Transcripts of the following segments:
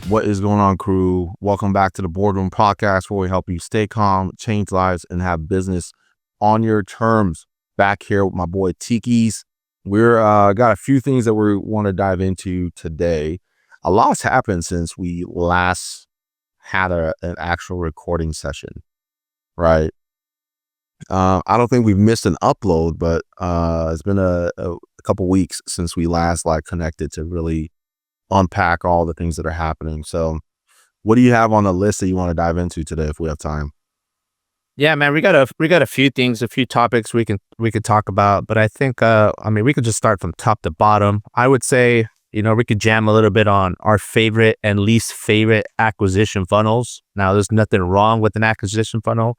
What is going on, crew? Welcome back to the Boardroom podcast, where we help you stay calm, change lives, and have business on your terms. Back here with my boy Tikis. We're got a few things that we want to dive into today. A lot's happened since we last had an actual recording session, right? I don't think we've missed an upload, but it's been a couple weeks since we last connected to really unpack all the things that are happening. So what do you have on the list that you want to dive into today if we have time? Yeah, man, we got a few things, a few topics we could talk about, but I think we could just start from top to bottom. I would say, we could jam a little bit on our favorite and least favorite acquisition funnels. Now, there's nothing wrong with an acquisition funnel.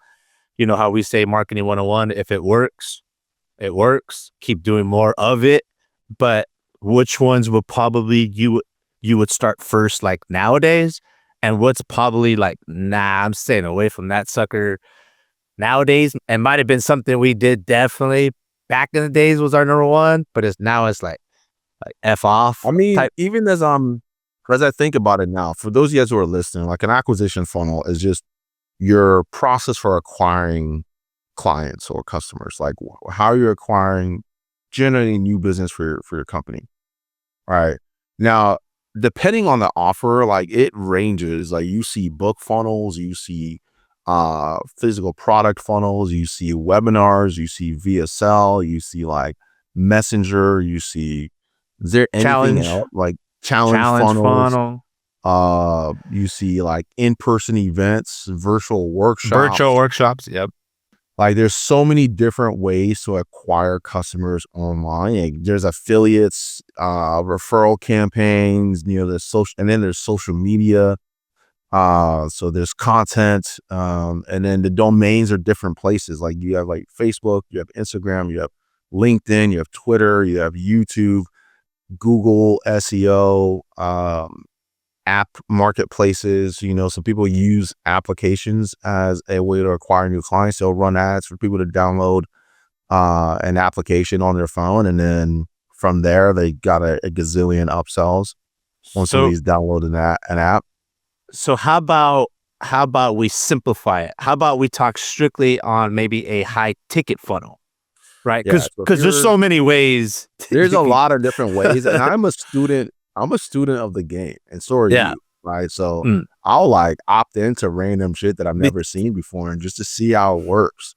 You know how we say marketing 101, if it works, it works. Keep doing more of it. But which ones would probably you would start first nowadays, and what's probably nah, I'm staying away from that sucker nowadays. It might have been something we did definitely back in the days was our number one, but it's like F off. I mean, even as I think about it now, for those of you guys who are listening, an acquisition funnel is just your process for acquiring clients or customers, how you're generating new business for your company. Right now, depending on the offer, it ranges. You see book funnels, you see physical product funnels, you see webinars, you see VSL, you see messenger, you see, is there anything else challenge funnels? You see in-person events, virtual workshops. Yep. There's so many different ways to acquire customers online. There's affiliates, referral campaigns, there's social, and then there's social media. So there's content, and then the domains are different places. You have Facebook, you have Instagram, you have LinkedIn, you have Twitter, you have YouTube, Google SEO, app marketplaces. Some people use applications as a way to acquire new clients. They'll run ads for people to download an application on their phone, and then from there they got a gazillion upsells once somebody's downloaded an app. So how about we simplify it? How about we talk strictly on maybe a high ticket funnel, right? Because there's so many ways. There's a lot of different ways, and I'm a student of the game, and so are you, right? So I'll opt into random shit that I've never seen before, and just to see how it works.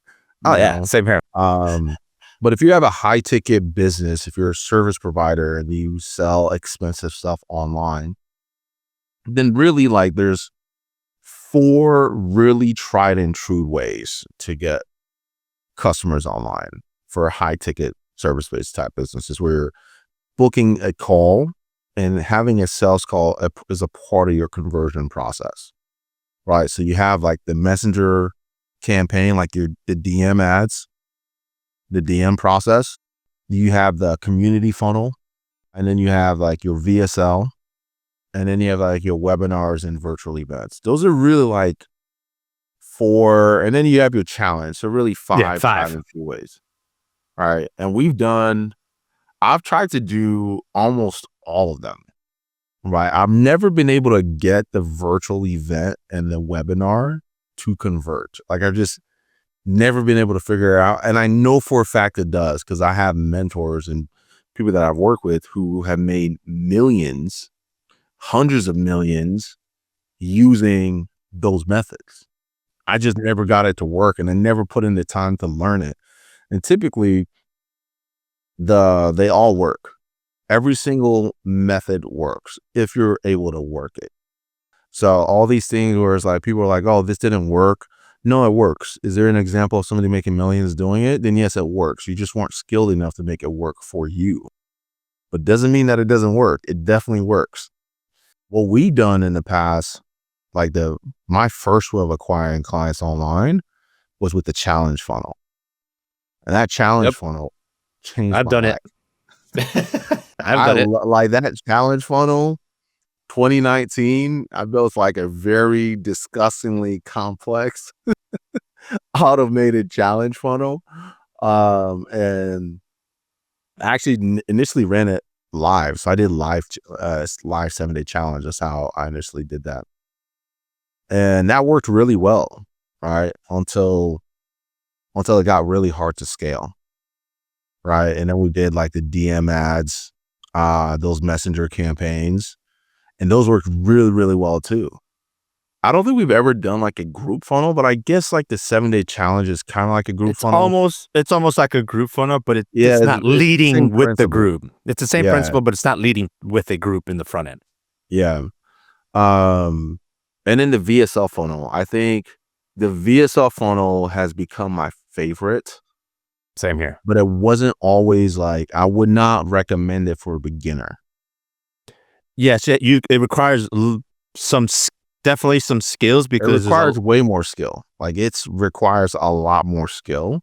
Same here. But if you have a high ticket business, if you're a service provider and you sell expensive stuff online, then really there's 4 really tried and true ways to get customers online for high ticket service based type businesses, where you're booking a call and having a sales call is a part of your conversion process, right? So you have the messenger campaign, the DM ads, the DM process. You have the community funnel, and then you have your VSL, and then you have your webinars and virtual events. Those are really 4, and then you have your challenge. So really 5 tried and true ways. All right. And I've tried to do almost all of them, right? I've never been able to get the virtual event and the webinar to convert. I've just never been able to figure it out. And I know for a fact it does, because I have mentors and people that I've worked with who have made millions, hundreds of millions using those methods. I just never got it to work, and I never put in the time to learn it. And typically they all work. Every single method works if you're able to work it. So all these things where it's people are oh, this didn't work. No, it works. Is there an example of somebody making millions doing it? Then yes, it works. You just weren't skilled enough to make it work for you. But doesn't mean that it doesn't work. It definitely works. What we done in the past, my first way of acquiring clients online was with the challenge funnel. And that challenge funnel changed I've done life. I've done it. That challenge funnel, 2019, I built a very disgustingly complex automated challenge funnel. And I actually initially ran it live. So I did live 7-day challenge. That's how I initially did that. And that worked really well, right? Until it got really hard to scale, right? And then we did like the DM ads, those messenger campaigns, and those worked really, really well too. I don't think we've ever done like a group funnel, but I guess like the 7-day challenge is kind of like a group funnel. It's almost like a group funnel, but it's Yeah, not it's the leading same with the principle. group. It's the same Yeah. principle, but it's not leading with a group in the front end. Yeah. And then the VSL funnel, I think the VSL funnel has become my favorite, Same here. but it wasn't always like, I would not recommend it for a beginner. Yes, it requires definitely some skills It because requires way more skill. Like it requires a lot more skill,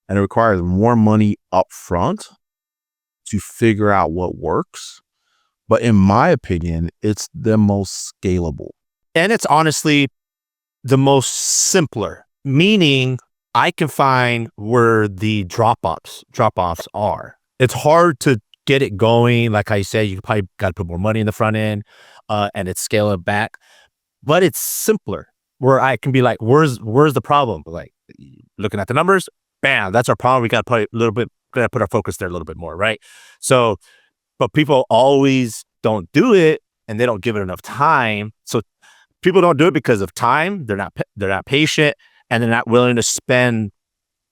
and it requires more money up front to figure out what works. But in my opinion, it's the most scalable. and it's honestly the most simpler, meaning I can find where the drop-offs are. It's hard to get it going. Like I said, you probably got to put more money in the front end, and it's scale it back. But it's simpler where I can be like, where's the problem? Like looking at the numbers, bam, that's our problem. We got to put our focus there a little bit more, right? So, but people always don't do it, and they don't give it enough time. So people don't do it because of time. They're not patient, and they're not willing to spend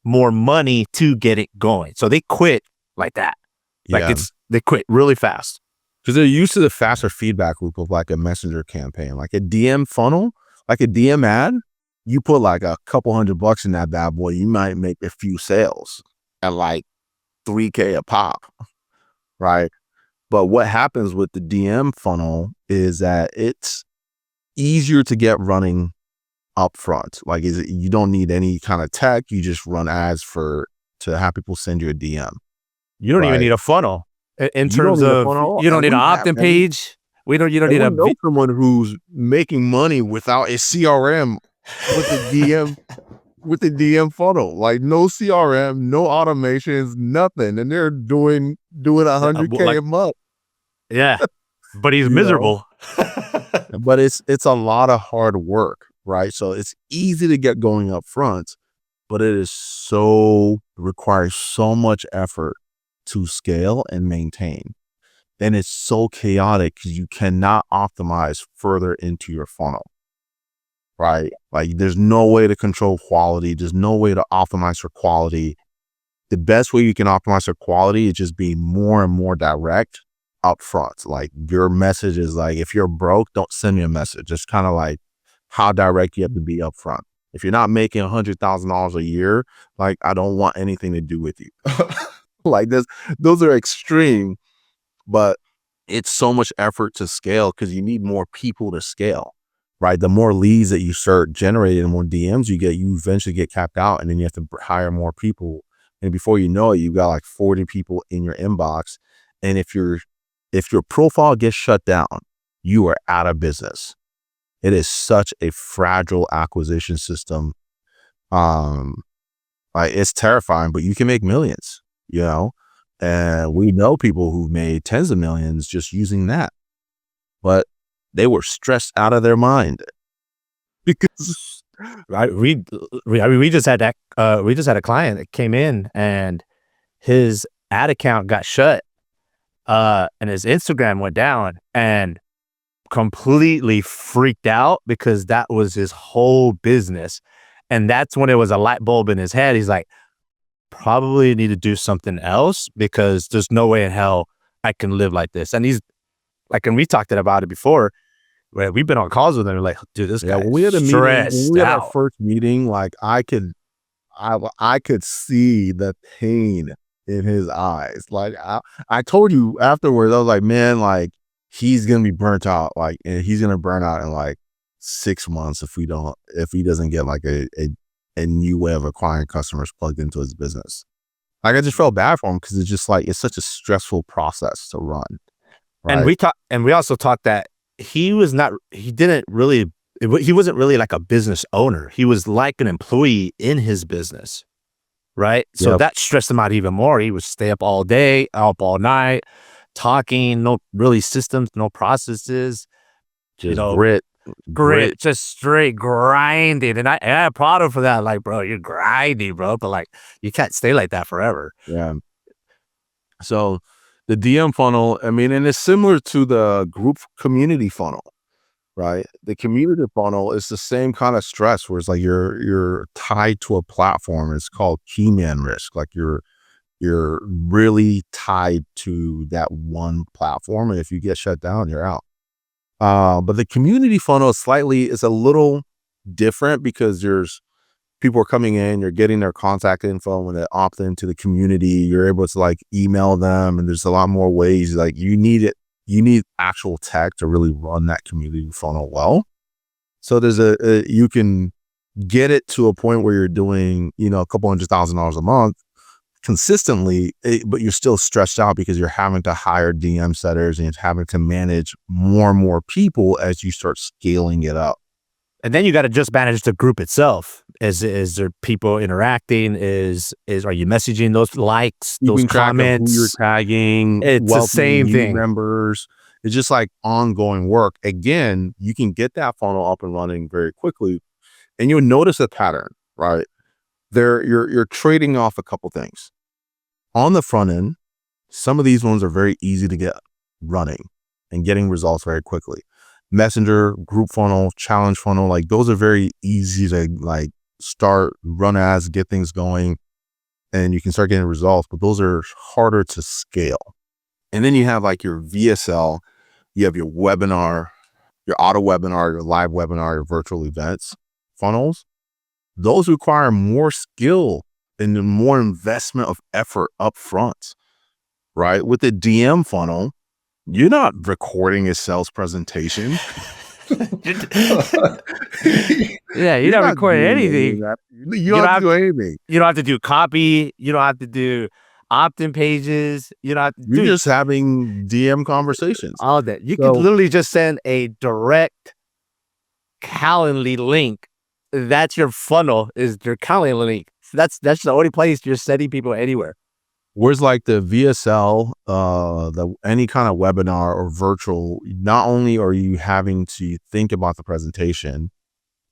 more money to get it going. So they quit like that. Like they quit really fast. Because they're used to the faster feedback loop of like a messenger campaign, like a DM funnel, like a DM ad. You put like a couple $100 in that bad boy, you might make a few sales at like $3,000 a pop, right? But what happens with the DM funnel is that it's easier to get running up front. Like you don't need any kind of tech. You just run ads to have people send you a DM. You don't even need a funnel. In terms of, you don't need an opt-in page. You don't need a know someone who's making money without a CRM with the DM funnel. Like no CRM, no automations, nothing, and they're doing $100K a month. Yeah, but he's miserable. But it's a lot of hard work, right? So it's easy to get going up front, but it requires so much effort to scale and maintain. Then it's so chaotic because you cannot optimize further into your funnel, right? Like there's no way to control quality. There's no way to optimize for quality. The best way you can optimize for quality is just being more and more direct up front. Like your message is like, if you're broke, don't send me a message. It's kind of like how direct you have to be up front. If you're not making $100,000 a year, like I don't want anything to do with you. Like those are extreme, but it's so much effort to scale because you need more people to scale, right? The more leads that you start generating, the more DMs you get, you eventually get capped out, and then you have to hire more people. And before you know it, you've got like 40 people in your inbox. And if your profile gets shut down, you are out of business. It is such a fragile acquisition system. Like it's terrifying, but you can make millions. And we know people who've made tens of millions just using that, but they were stressed out of their mind because we just had a client that came in and his ad account got shut, and his Instagram went down, and completely freaked out because that was his whole business. And that's when it was a light bulb in his head. He's like, probably need to do something else because there's no way in hell I can live like this. And he's like, and we talked about it before, where we've been on calls with him. We're like, dude, this guy when we had a stressed meeting, when we had out. our first meeting, like I could see the pain in his eyes. Like I told you afterwards, I was like, man, like he's gonna be burnt out, like, and he's gonna burn out in like 6 months if he doesn't get like a new way of acquiring customers plugged into his business. Like I just felt bad for him because it's just like it's such a stressful process to run. Right? And we also talked that he wasn't really like a business owner. He was like an employee in his business, right? So that stressed him out even more. He would stay up all day, up all night talking, no really systems, no processes, Just grit, grit. just straight grinding. And I applaud him for that. Like, bro, you're grinding, bro. But like, you can't stay like that forever. Yeah. So the DM funnel, I mean, and it's similar to the group community funnel, right? The community funnel is the same kind of stress where it's like you're tied to a platform. It's called key man risk. Like you're really tied to that one platform. And if you get shut down, you're out. But the community funnel is a little different because there's people are coming in, you're getting their contact info when they opt into the community, you're able to like email them, and there's a lot more ways. Like you need actual tech to really run that community funnel well. So there's you can get it to a point where you're doing, a couple $100,000 a month consistently, but you're still stretched out because you're having to hire DM setters and you're having to manage more and more people as you start scaling it up. And then you got to just manage the group itself. Is there people interacting? Are you messaging those likes, those comments? Who you're tagging? It's the same thing. Members. It's just like ongoing work. Again, you can get that funnel up and running very quickly, and you'll notice a pattern, right? You're trading off a couple things. On the front end, some of these ones are very easy to get running and getting results very quickly. Messenger, group funnel, challenge funnel, like those are very easy to like start, run ads, get things going, and you can start getting results, but those are harder to scale. And then you have like your VSL, you have your webinar, your auto webinar, your live webinar, your virtual events funnels. Those require more skill and more investment of effort up front, right? With the DM funnel, you're not recording a sales presentation. Yeah, you're not recording anything. You don't have to do anything. You don't have to do copy. You don't have to do opt-in pages. You don't have to You're just having DM conversations. All that. You could literally just send a direct Calendly link. That's your funnel, is your Calendly link. That's the only place you're sending people anywhere. Whereas like the VSL, any kind of webinar or virtual, not only are you having to think about the presentation,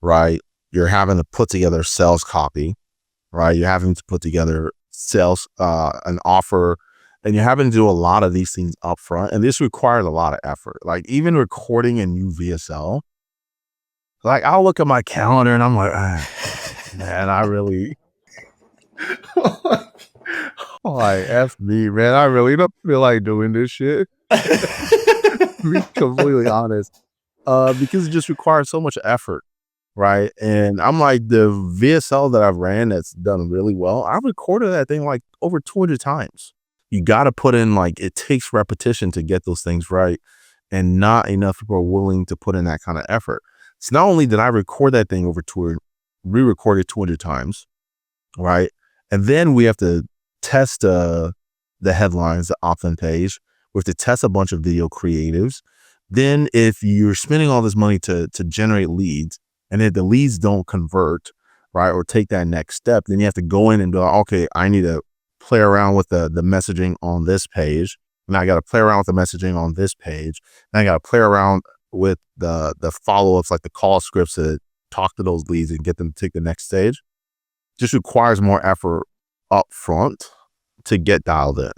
right? You're having to put together sales copy, right? You're having to put together sales, an offer, and you're having to do a lot of these things up front. And this requires a lot of effort. Like even recording a new VSL, like I'll look at my calendar and I'm like, man, I really... Like, F me, man. I really don't feel like doing this shit. To be completely honest. Because it just requires so much effort, right? And I'm like, the VSL that I've ran that's done really well, I've recorded that thing like over 200 times. You got to put in, like, it takes repetition to get those things right. And not enough people are willing to put in that kind of effort. So not only did I record that thing re-record it 200 times, right? And then we have to test the headlines, the opt-in page. We have to test a bunch of video creatives. Then if you're spending all this money to generate leads, and if the leads don't convert, right, or take that next step, then you have to go in and go, okay, I need to play around with the messaging on this page. And I got to play around with the messaging on this page. And I got to play around with the follow-ups, like the call scripts to talk to those leads and get them to take the next stage. Just requires more effort up front to get dialed in.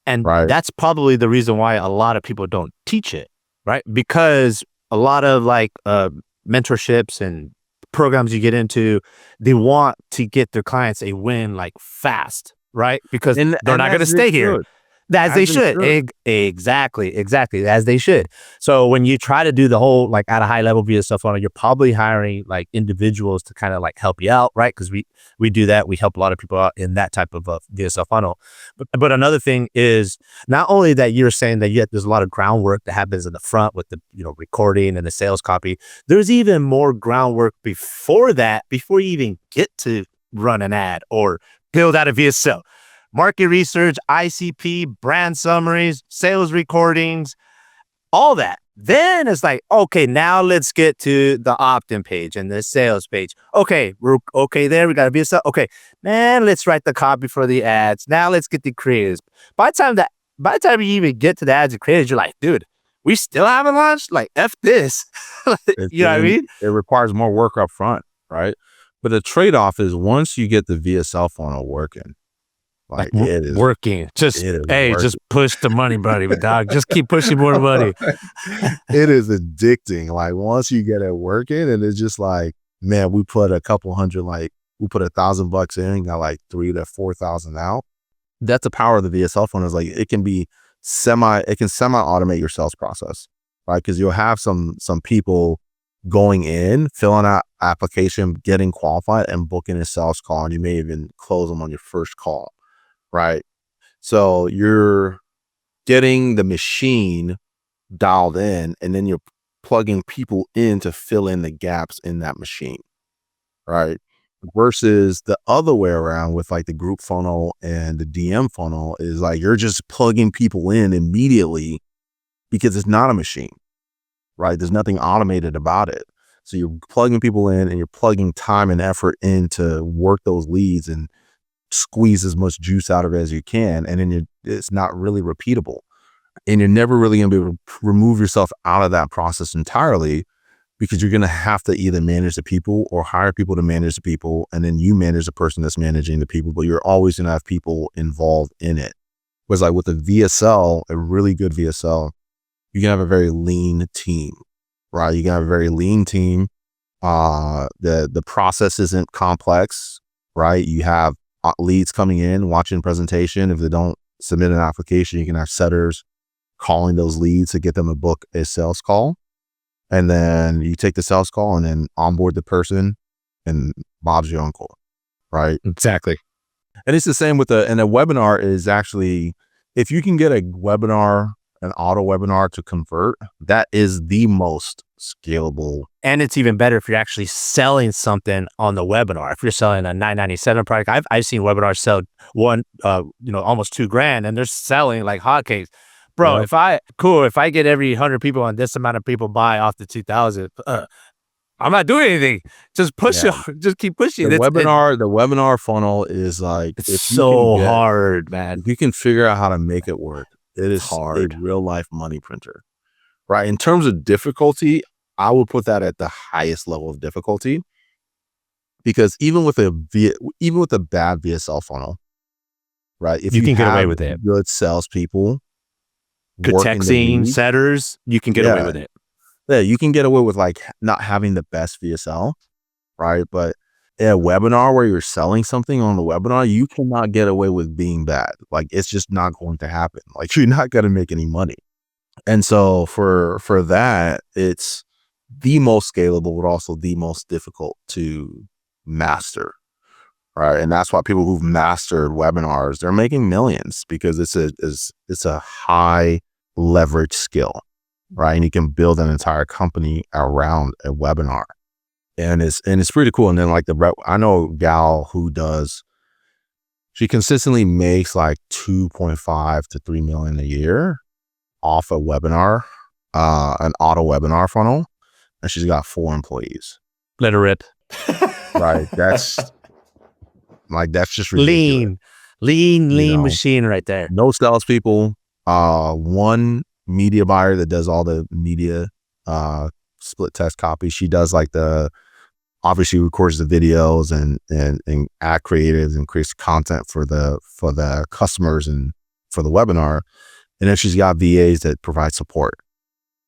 And right? That's probably the reason why a lot of people don't teach it, right? Because a lot of like mentorships and programs you get into, they want to get their clients a win like fast, right? Because they're not going to stay here. As they should. Exactly. As they should. So when you try to do the whole, like at a high level VSL funnel, you're probably hiring like individuals to kind of like help you out, right? Because we do that. We help a lot of people out in that type of VSL funnel. But another thing is not only that you're saying that there's a lot of groundwork that happens in the front with the recording and the sales copy. There's even more groundwork before that, before you even get to run an ad or build out a VSL. Market research, ICP, brand summaries, sales recordings, all that. Then it's like, okay, now let's get to the opt-in page and the sales page. Okay, we're okay there. We got to be okay. Man, let's write the copy for the ads. Now let's get the creatives. By the by the time you even get to the ads and creators, you're like, dude, we still haven't launched? Like, F this. You know what I mean? It requires more work up front, right? But the trade-off is once you get the VSL funnel working, Like it is working. Just, it is hey, working. just push the money, buddy. But dog, just keep pushing more money. It is addicting. Like once you get it working, and it's just like, man, we put a couple hundred, like we put $1,000 in, got like 3,000 to 4,000 out. That's the power of the VSL funnel. Is like it can semi-automate your sales process, right? Because you'll have some people going in, filling out application, getting qualified, and booking a sales call, and you may even close them on your first call, right? So you're getting the machine dialed in, and then you're plugging people in to fill in the gaps in that machine, right? Versus the other way around with like the group funnel and the DM funnel is like you're just plugging people in immediately because it's not a machine, right? There's nothing automated about it. So you're plugging people in and you're plugging time and effort in to work those leads and squeeze as much juice out of it as you can. And then it's not really repeatable. And you're never really going to be able to remove yourself out of that process entirely, because you're going to have to either manage the people or hire people to manage the people. And then you manage the person that's managing the people, but you're always going to have people involved in it. Whereas like with a VSL, a really good VSL, you can have a very lean team, right? You can have a very lean team. The process isn't complex, right? You have leads coming in, watching presentation. If they don't submit an application, you can have setters calling those leads to get them to book a sales call. And then you take the sales call and then onboard the person, and Bob's your uncle, right? Exactly. And it's the same with and a webinar is actually, if you can get a webinar, an auto webinar to convert, that is the most scalable. And it's even better if you're actually selling something on the webinar. If you're selling a $997 product, I've seen webinars sell almost $2,000, and they're selling like hotcakes. Bro, Yep. if I get every 100 people and this amount of people buy off the 2,000, I'm not doing anything. Just push it. Just keep pushing. The webinar funnel is like, it's so hard, man. If you can figure out how to make it work, it is hard. A real life money printer, right? In terms of difficulty, I would put that at the highest level of difficulty, because even with a bad VSL funnel, right? If you can get away with it. Good salespeople, good texting setters, you can get away with it. Yeah, you can get away with like not having the best VSL, right? But in a webinar where you're selling something on the webinar, you cannot get away with being bad. Like it's just not going to happen. Like you're not going to make any money. And so for that, it's the most scalable, but also the most difficult to master, right? And that's why people who've mastered webinars, they're making millions, because it's a high leverage skill, right? And you can build an entire company around a webinar, and it's pretty cool. And then like I know a gal who she consistently makes like 2.5 to 3 million a year off a webinar, an auto webinar funnel, and she's got 4 employees. Let her rip. Right. That's just ridiculous. Lean machine right there. No salespeople. One media buyer that does all the media, split test copy. She does like obviously records the videos and ad creatives and creates content for the customers and for the webinar. And then she's got VAs that provide support,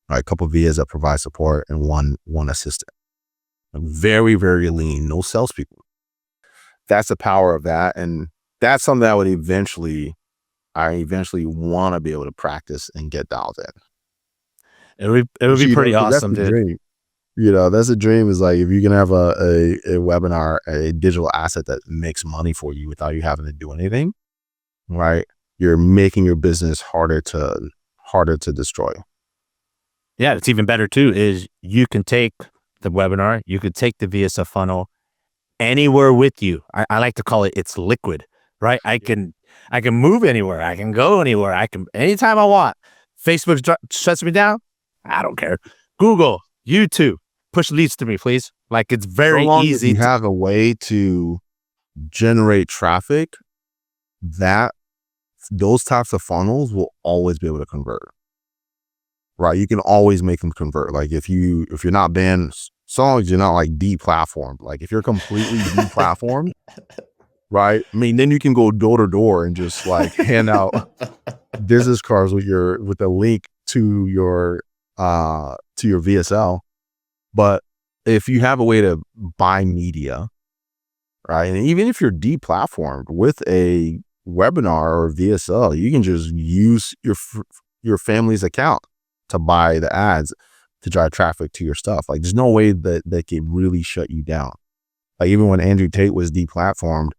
right? A couple of VAs that provide support and one assistant. Very, very lean, no salespeople. That's the power of that. And that's something that I eventually want to be able to practice and get dialed in. It would be pretty awesome, dude. Dream. That's a dream, is like, if you can have a webinar, a digital asset that makes money for you without you having to do anything, right? You're making your business harder to destroy. Yeah, it's even better too, is you can take the webinar, you could take the VSL funnel anywhere with you. I like to call it's liquid, right? I can move anywhere. I can go anywhere. I can, anytime I want. Facebook shuts me down. I don't care. Google, YouTube, push leads to me, please. Like, it's very easy. You have a way to generate traffic, that those types of funnels will always be able to convert, right? You can always make them convert. Like if you're not banned, so long as you're not like deplatformed, like if you're completely deplatformed, right? I mean, then you can go door to door and just like hand out business cards with a link to your VSL. But if you have a way to buy media, right? And even if you're deplatformed with a webinar or VSL, you can just use your family's account to buy the ads to drive traffic to your stuff. Like there's no way that they can really shut you down. Like even when Andrew Tate was deplatformed,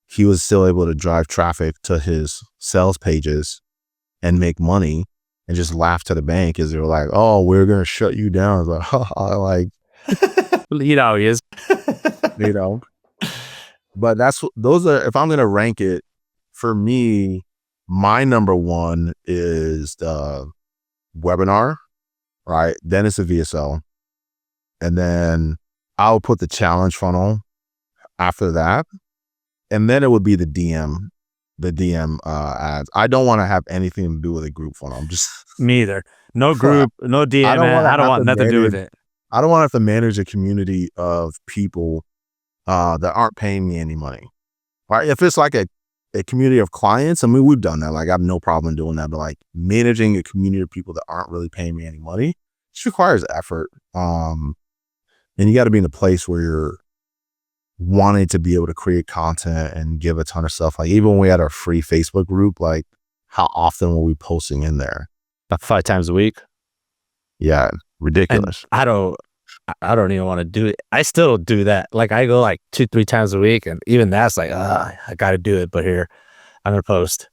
he was still able to drive traffic to his sales pages and make money and just laugh to the bank as they were like, "Oh, we're going to shut you down." I was like, You know, he is. you know, but those are, if I'm going to rank it for me, my number one is the webinar, right? Then it's a VSL. And then I'll put the challenge funnel after that. And then it would be the DM ads. I don't want to have anything to do with a group funnel. I'm just Me either. No group, no DM. I don't want nothing to do with it. I don't want to have to manage a community of people that aren't paying me any money. Right? If it's like a community of clients, I mean, we've done that. Like I have no problem doing that. But like managing a community of people that aren't really paying me any money, it requires effort. And you got to be in a place where you're wanting to be able to create content and give a ton of stuff. Like even when we had our free Facebook group, like how often were we posting in there? About 5 times a week. Yeah, ridiculous. And I don't even want to do it. I still do that. Like I go like 2-3 times a week, and even that's like, I got to do it. But here, I'm gonna post.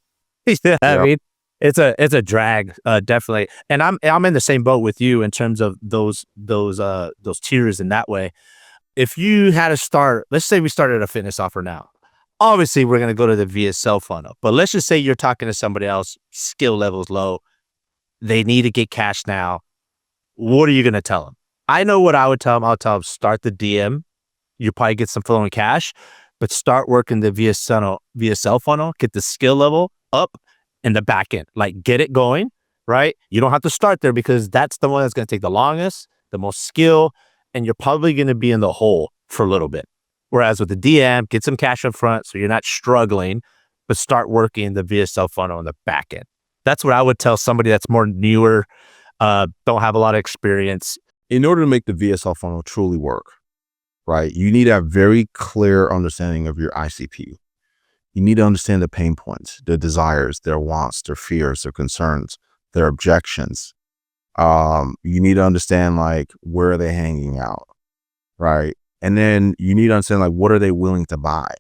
Yeah, I mean, it's a drag, definitely. And I'm in the same boat with you in terms of those tiers in that way. If you had to start, let's say we started a fitness offer now. Obviously, we're gonna go to the VSL funnel. But let's just say you're talking to somebody else, skill level's low. They need to get cash now. What are you gonna tell them? I know what I would tell them. I'll tell them, start the DM. You probably get some flowing cash, but start working the VSL funnel, get the skill level up in the back end. Like get it going, right? You don't have to start there because that's the one that's going to take the longest, the most skill, and you're probably going to be in the hole for a little bit. Whereas with the DM, get some cash up front so you're not struggling, but start working the VSL funnel in the back end. That's what I would tell somebody that's more newer, don't have a lot of experience. In order to make the VSL funnel truly work, right, you need to have very clear understanding of your ICP. You need to understand the pain points, their desires, their wants, their fears, their concerns, their objections. You need to understand like where are they hanging out, right? And then you need to understand like what are they willing to buy,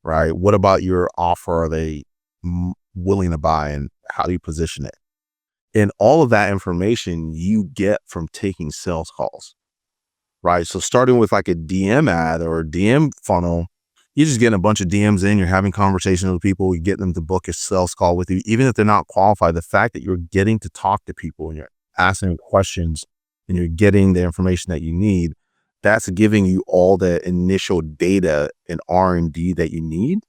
right? What about your offer are they willing to buy, and how do you position it? And all of that information you get from taking sales calls, right? So starting with like a DM ad or a DM funnel, you're just getting a bunch of DMs in, you're having conversations with people, you get them to book a sales call with you, even if they're not qualified. The fact that you're getting to talk to people and you're asking questions and you're getting the information that you need, that's giving you all the initial data and R&D that you need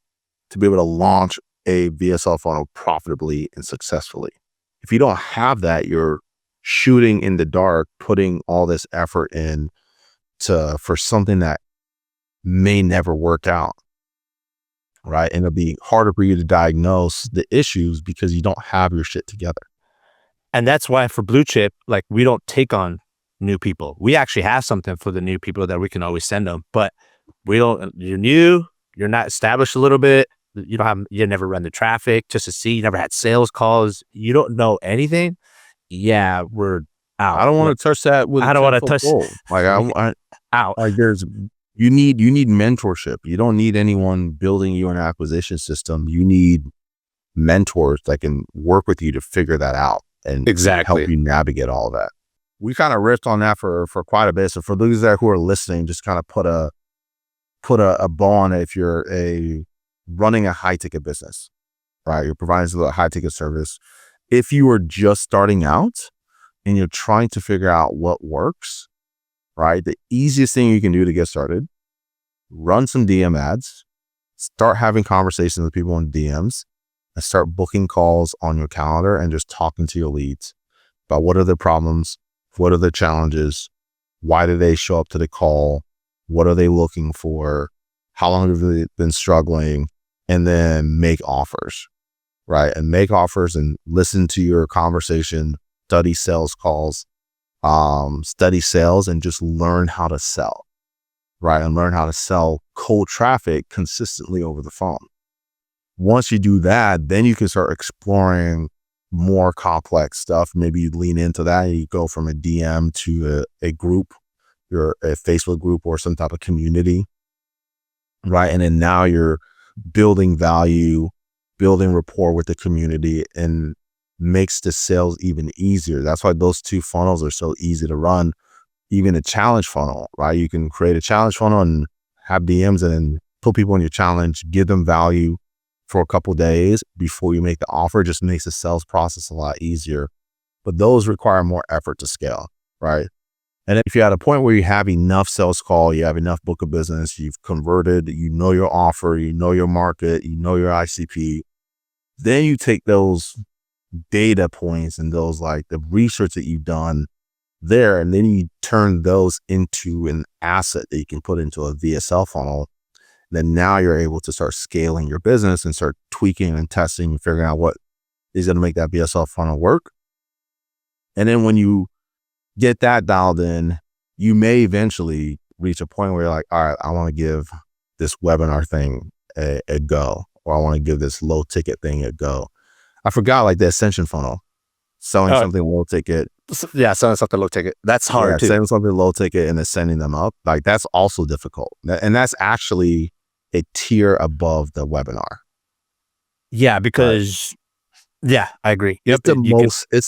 to be able to launch a VSL funnel profitably and successfully. If you don't have that, you're shooting in the dark, putting all this effort in for something that may never work out, right? And it'll be harder for you to diagnose the issues because you don't have your shit together. And that's why for Blue Chip, like we don't take on new people. We actually have something for the new people that we can always send them, but we don't, you're new, you're not established a little bit. You never run the traffic just to see, you never had sales calls. You don't know anything. Yeah, we're out. I don't want to touch that with. I don't want to touch. Like I out. Like you need mentorship. You don't need anyone building you an acquisition system. You need mentors that can work with you to figure that out and help you navigate all of that. We kind of riffed on that for quite a bit. So for those who are listening, just kind of put a bow on it. If you're running a high ticket business, right? You're providing a high ticket service. If you are just starting out and you're trying to figure out what works, right? The easiest thing you can do to get started, run some DM ads, start having conversations with people in DMs, and start booking calls on your calendar and just talking to your leads about what are their problems, what are their challenges, why do they show up to the call, what are they looking for, how long have they been struggling, and then make offers, right? And make offers and listen to your conversation, study sales calls, study sales, and just learn how to sell, right? And learn how to sell cold traffic consistently over the phone. Once you do that, then you can start exploring more complex stuff. Maybe you lean into that and you go from a DM to a group, a Facebook group or some type of community, right? And then now you're building value, building rapport with the community, and makes the sales even easier. That's why those two funnels are so easy to run. Even a challenge funnel, right? You can create a challenge funnel and have DMs and then put people in your challenge, give them value for a couple days before you make the offer. It just makes the sales process a lot easier. But those require more effort to scale, right? And if you're at a point where you have enough sales call, you have enough book of business, you've converted, you know your offer, you know your market, you know your ICP, then you take those data points and those like the research that you've done there, and then you turn those into an asset that you can put into a VSL funnel. Then now you're able to start scaling your business and start tweaking and testing and figuring out what is going to make that VSL funnel work. And then when you get that dialed in, you may eventually reach a point where you're like, all right, I want to give this webinar thing a go, or I want to give this low ticket thing a go. I forgot like the ascension funnel, selling something low ticket. Yeah, selling something low ticket. That's hard too. Selling something low ticket and then sending them up. Like that's also difficult. And that's actually a tier above the webinar. Yeah, because yeah, I agree. It's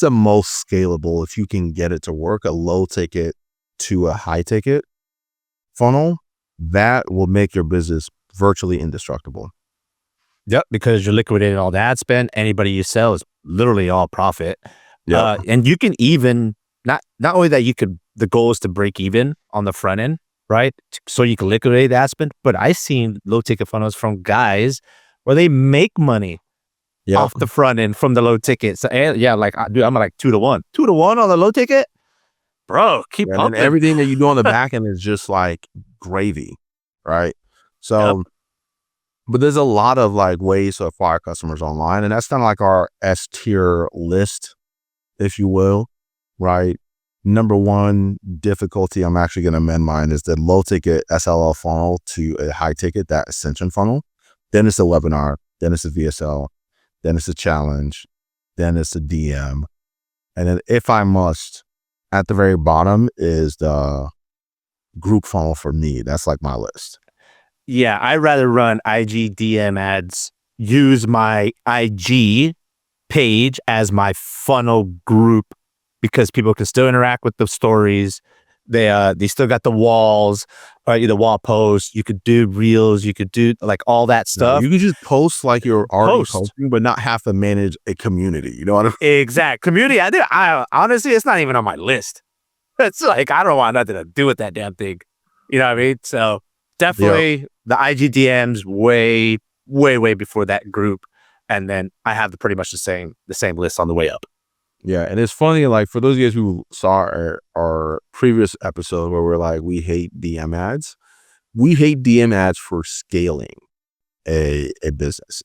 the most scalable if you can get it to work. A low ticket to a high ticket funnel, that will make your business virtually indestructible. Yep, because you're liquidating all the ad spend. Anybody you sell is literally all profit. Yeah, and you can even not only that, the goal is to break even on the front end, right? So you can liquidate the ad spend. But I've seen low ticket funnels from guys where they make money off the front end from the low ticket. So yeah, like dude, I'm like 2 to 1 on the low ticket, bro. Keep pumping. And everything that you do on the back end is just like gravy, right? So. Yep. But there's a lot of like ways to acquire customers online, and that's kind of like our S tier list, if you will, right? Number one difficulty, I'm actually going to amend mine, is the low ticket SLL funnel to a high ticket, that ascension funnel. Then it's a webinar, then it's a VSL, then it's a challenge, then it's a DM. And then if I must, at the very bottom is the group funnel for me. That's like my list. Yeah, I'd rather run IG DM ads, use my IG page as my funnel group, because people can still interact with the stories. They still got the walls, right? The wall posts. You could do reels. You could do like all that stuff. You could just post like you're already posting, but not have to manage a community. You know what I mean? Exact community. I honestly, it's not even on my list. It's like I don't want nothing to do with that damn thing. You know what I mean? So definitely the IG DMs way before that group, and then I have pretty much the same list on the way up. Yeah, and it's funny, like for those of you guys who saw our previous episode where we're like, we hate DM ads. We hate DM ads for scaling a business.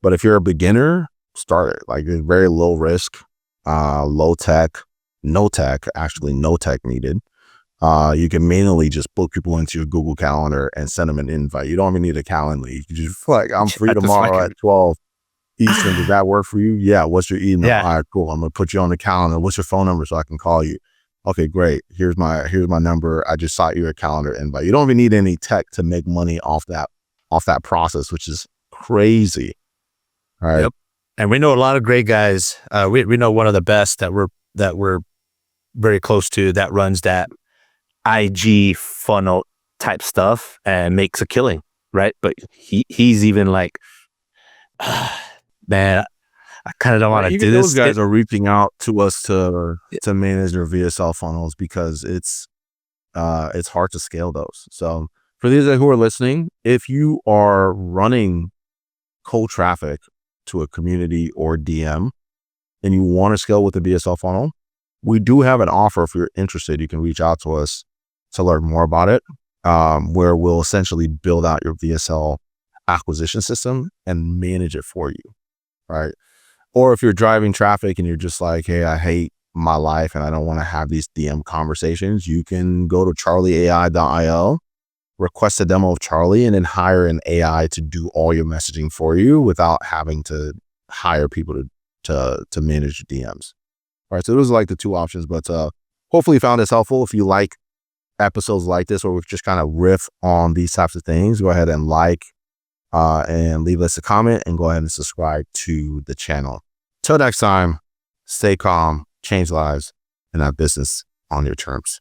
But if you're a beginner, start it. Like it's very low risk, low tech, no tech needed. You can manually just book people into your Google Calendar and send them an invite. You don't even need a calendar. You can just like, I'm free tomorrow at 12 Eastern. Does that work for you? Yeah. What's your email? Yeah. All right, cool. I'm gonna put you on the calendar. What's your phone number so I can call you? Okay, great. Here's my number. I just sought you a calendar invite. You don't even need any tech to make money off that process, which is crazy. All right. Yep. And we know a lot of great guys. We know one of the best that we're very close to that runs that IG funnel type stuff and makes a killing, right? But he's even like, man, I kind of don't want to do this. Those guys are reaching out to us to manage their VSL funnels because it's hard to scale those. So for these who are listening, if you are running cold traffic to a community or DM and you want to scale with a VSL funnel, we do have an offer. If you're interested, you can reach out to us to learn more about it, where we'll essentially build out your VSL acquisition system and manage it for you, right? Or if you're driving traffic and you're just like, hey, I hate my life and I don't want to have these DM conversations, you can go to charlieai.io, request a demo of Charlie, and then hire an AI to do all your messaging for you without having to hire people to manage your DMs. All right, so those are like the two options, but hopefully you found this helpful. If you like episodes like this where we just kind of riff on these types of things, go ahead and and leave us a comment and go ahead and subscribe to the channel. Till next time, stay calm, change lives, and have business on your terms.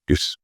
Peace.